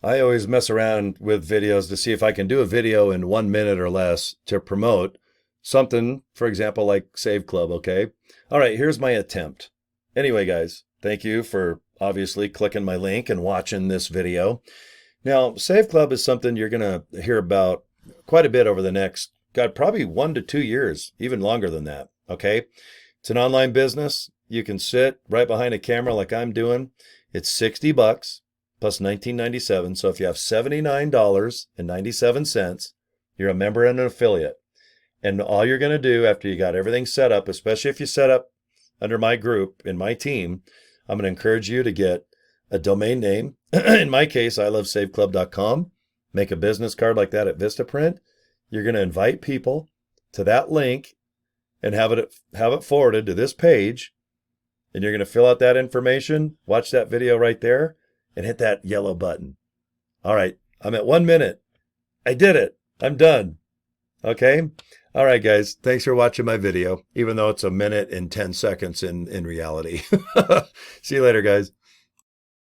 I always mess around with videos to see if I can do a video in 1 minute or less to promote something, for example, like Save Club, okay? All right, here's my attempt. Anyway, guys, thank you for obviously clicking my link and watching this video. Now, Save Club is something you're going to hear about quite a bit over the next, God, probably 1 to 2 years, even longer than that, okay? It's an online business. You can sit right behind a camera like I'm doing. It's $60 plus $19.97. So if you have $79.97, you're a member and an affiliate. And all you're going to do after you got everything set up, especially if you set up under my group in my team, I'm going to encourage you to get a domain name. In my case, ilovesaveclub.com. Make a business card like that at Vistaprint. You're going to invite people to that link and have it forwarded to this page. And you're going to fill out that information, watch that video right there, and hit that yellow button. All right, I'm at 1 minute. I did it. I'm done. Okay? All right, guys. Thanks for watching my video, even though it's 1 minute and 10 seconds in reality. See you later, guys.